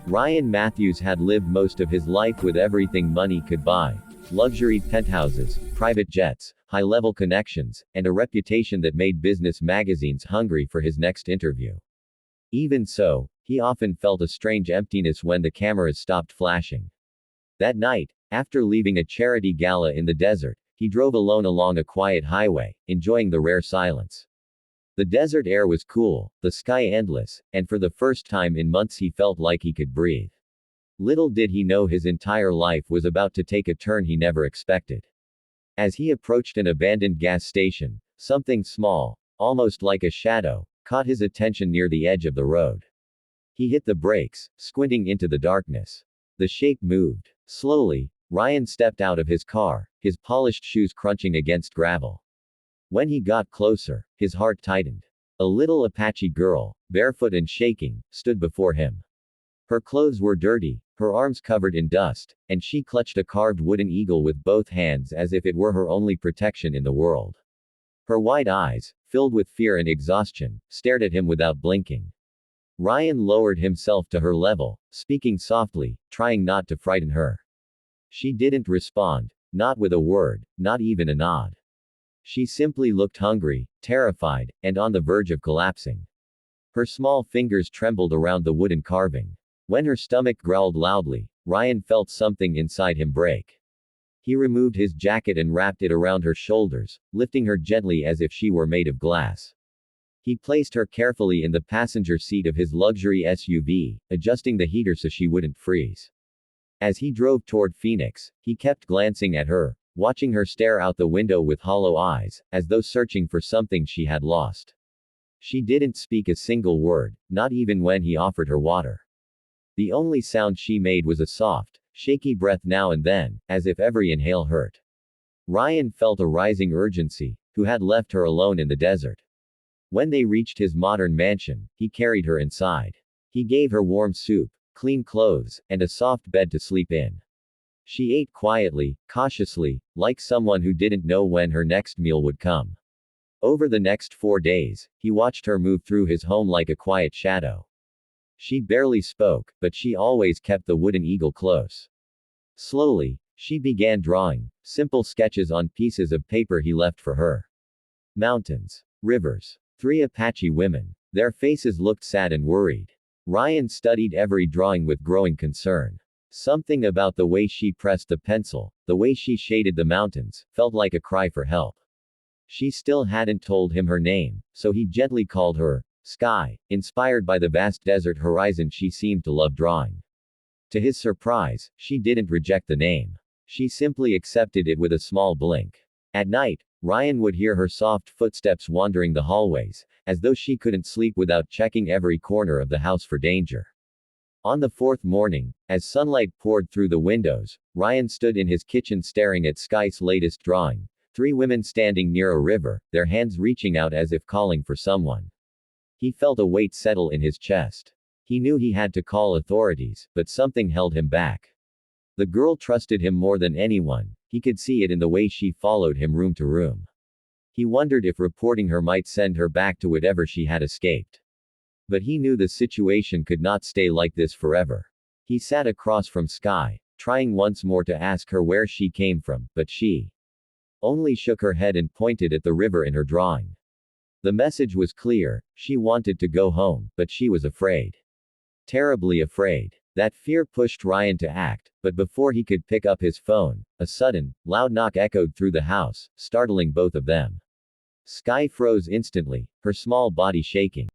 Ryan Matthews had lived most of his life with everything money could buy. Luxury penthouses, private jets, high-level connections, and a reputation that made business magazines hungry for his next interview. Even so, he often felt a strange emptiness when the cameras stopped flashing. That night, after leaving a charity gala in the desert, he drove alone along a quiet highway, enjoying the rare silence. The desert air was cool, the sky endless, and for the first time in months he felt like he could breathe. Little did he know his entire life was about to take a turn he never expected. As he approached an abandoned gas station, something small, almost like a shadow, caught his attention near the edge of the road. He hit the brakes, squinting into the darkness. The shape moved. Slowly, Ryan stepped out of his car, his polished shoes crunching against gravel. When he got closer, his heart tightened. A little Apache girl, barefoot and shaking, stood before him. Her clothes were dirty, her arms covered in dust, and she clutched a carved wooden eagle with both hands as if it were her only protection in the world. Her wide eyes, filled with fear and exhaustion, stared at him without blinking. Ryan lowered himself to her level, speaking softly, trying not to frighten her. She didn't respond, not with a word, not even a nod. She simply looked hungry, terrified, and on the verge of collapsing. Her small fingers trembled around the wooden carving. When her stomach growled loudly, Ryan felt something inside him break. He removed his jacket and wrapped it around her shoulders, lifting her gently as if she were made of glass. He placed her carefully in the passenger seat of his luxury SUV, adjusting the heater so she wouldn't freeze. As he drove toward Phoenix, he kept glancing at her, watching her stare out the window with hollow eyes, as though searching for something she had lost. She didn't speak a single word, not even when he offered her water. The only sound she made was a soft, shaky breath now and then, as if every inhale hurt. Ryan felt a rising urgency, who had left her alone in the desert. When they reached his modern mansion, he carried her inside. He gave her warm soup, clean clothes, and a soft bed to sleep in. She ate quietly, cautiously, like someone who didn't know when her next meal would come. Over the next 4 days, he watched her move through his home like a quiet shadow. She barely spoke, but she always kept the wooden eagle close. Slowly, she began drawing simple sketches on pieces of paper he left for her. Mountains, rivers, 3 Apache women. Their faces looked sad and worried. Ryan studied every drawing with growing concern. Something about the way she pressed the pencil, the way she shaded the mountains, felt like a cry for help. She still hadn't told him her name, so he gently called her Sky, inspired by the vast desert horizon she seemed to love drawing. To his surprise, she didn't reject the name. She simply accepted it with a small blink. At night, Ryan would hear her soft footsteps wandering the hallways, as though she couldn't sleep without checking every corner of the house for danger. On the 4th morning, as sunlight poured through the windows, Ryan stood in his kitchen staring at Sky's latest drawing. 3 women standing near a river, their hands reaching out as if calling for someone. He felt a weight settle in his chest. He knew he had to call authorities, but something held him back. The girl trusted him more than anyone. He could see it in the way she followed him room to room. He wondered if reporting her might send her back to whatever she had escaped. But he knew the situation could not stay like this forever. He sat across from Sky, trying once more to ask her where she came from, but she only shook her head and pointed at the river in her drawing. The message was clear: she wanted to go home, but she was afraid. Terribly afraid. That fear pushed Ryan to act, but before he could pick up his phone, a sudden, loud knock echoed through the house, startling both of them. Sky froze instantly, her small body shaking.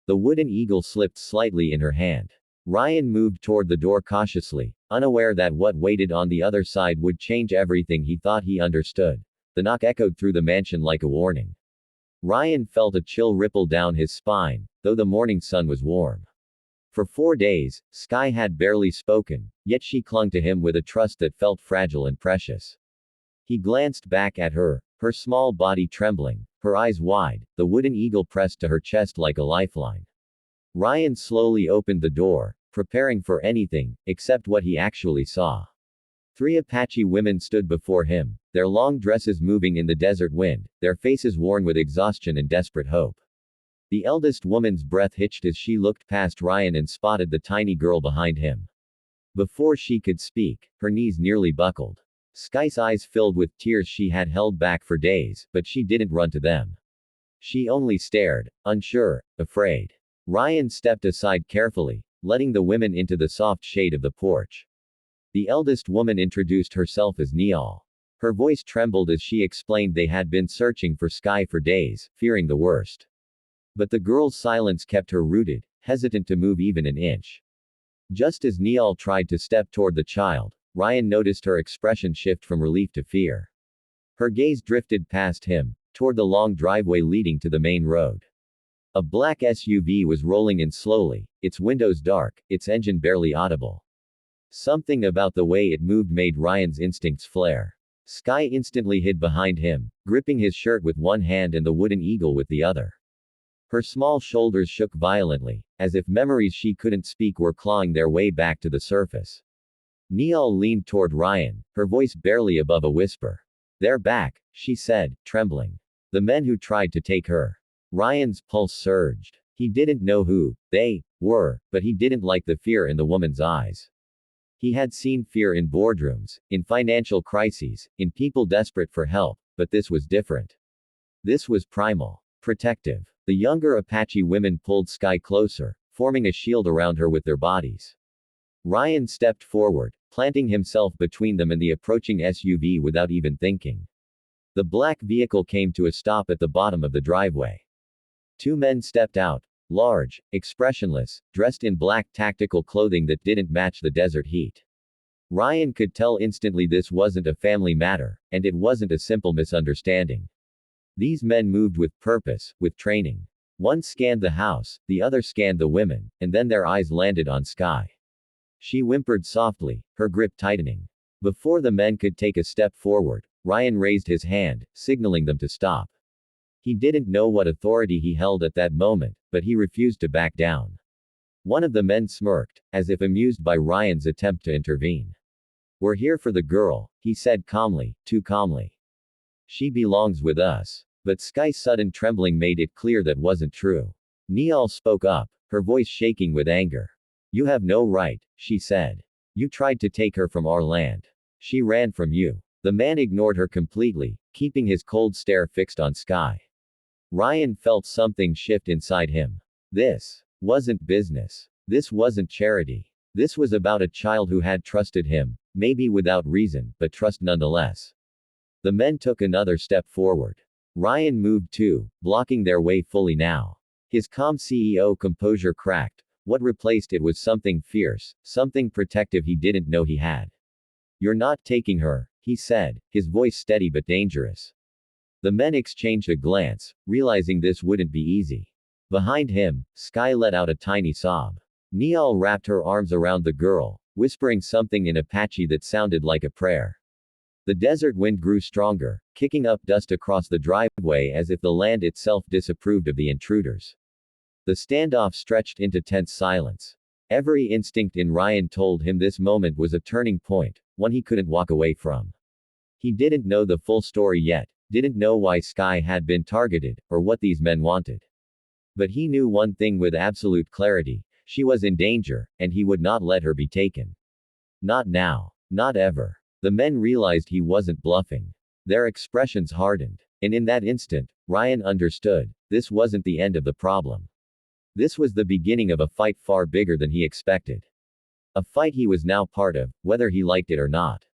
The wooden eagle slipped slightly in her hand. Ryan moved toward the door cautiously, unaware that what waited on the other side would change everything he thought he understood. The knock echoed through the mansion like a warning. Ryan felt a chill ripple down his spine, though the morning sun was warm. For 4 days, Sky had barely spoken, yet she clung to him with a trust that felt fragile and precious. He glanced back at her, her small body trembling, her eyes wide, the wooden eagle pressed to her chest like a lifeline. Ryan slowly opened the door, preparing for anything, except what he actually saw. 3 Apache women stood before him, their long dresses moving in the desert wind, their faces worn with exhaustion and desperate hope. The eldest woman's breath hitched as she looked past Ryan and spotted the tiny girl behind him. Before she could speak, her knees nearly buckled. Sky's eyes filled with tears she had held back for days, but she didn't run to them. She only stared, unsure, afraid. Ryan stepped aside carefully, letting the women into the soft shade of the porch. The eldest woman introduced herself as Neal. Her voice trembled as she explained they had been searching for Sky for days, fearing the worst. But the girl's silence kept her rooted, hesitant to move even an inch. Just as Neal tried to step toward the child, Ryan noticed her expression shift from relief to fear. Her gaze drifted past him, toward the long driveway leading to the main road. A black SUV was rolling in slowly, its windows dark, its engine barely audible. Something about the way it moved made Ryan's instincts flare. Sky instantly hid behind him, gripping his shirt with one hand and the wooden eagle with the other. Her small shoulders shook violently, as if memories she couldn't speak were clawing their way back to the surface. Neal leaned toward Ryan, her voice barely above a whisper. "They're back," she said, trembling. "The men who tried to take her." Ryan's pulse surged. He didn't know who they were, but he didn't like the fear in the woman's eyes. He had seen fear in boardrooms, in financial crises, in people desperate for help, but this was different. This was primal, protective. The younger Apache women pulled Sky closer, forming a shield around her with their bodies. Ryan stepped forward, planting himself between them and the approaching SUV without even thinking. The black vehicle came to a stop at the bottom of the driveway. Two men stepped out, large, expressionless, dressed in black tactical clothing that didn't match the desert heat. Ryan could tell instantly this wasn't a family matter, and it wasn't a simple misunderstanding. These men moved with purpose, with training. One scanned the house, the other scanned the women, and then their eyes landed on Sky. She whimpered softly, her grip tightening. Before the men could take a step forward, Ryan raised his hand, signaling them to stop. He didn't know what authority he held at that moment, but he refused to back down. One of the men smirked, as if amused by Ryan's attempt to intervene. "We're here for the girl," he said calmly, too calmly. "She belongs with us." But Sky's sudden trembling made it clear that wasn't true. Neal spoke up, her voice shaking with anger. "You have no right," she said. "You tried to take her from our land. She ran from you." The man ignored her completely, keeping his cold stare fixed on Sky. Ryan felt something shift inside him. This wasn't business. This wasn't charity. This was about a child who had trusted him, maybe without reason, but trust nonetheless. The men took another step forward. Ryan moved too, blocking their way fully now. His calm CEO composure cracked. What replaced it was something fierce, something protective he didn't know he had. "You're not taking her," he said, his voice steady but dangerous. The men exchanged a glance, realizing this wouldn't be easy. Behind him, Sky let out a tiny sob. Neal wrapped her arms around the girl, whispering something in Apache that sounded like a prayer. The desert wind grew stronger, kicking up dust across the driveway as if the land itself disapproved of the intruders. The standoff stretched into tense silence. Every instinct in Ryan told him this moment was a turning point, one he couldn't walk away from. He didn't know the full story yet, didn't know why Sky had been targeted, or what these men wanted. But he knew one thing with absolute clarity: she was in danger, and he would not let her be taken. Not now. Not ever. The men realized he wasn't bluffing. Their expressions hardened. And in that instant, Ryan understood, this wasn't the end of the problem. This was the beginning of a fight far bigger than he expected. A fight he was now part of, whether he liked it or not.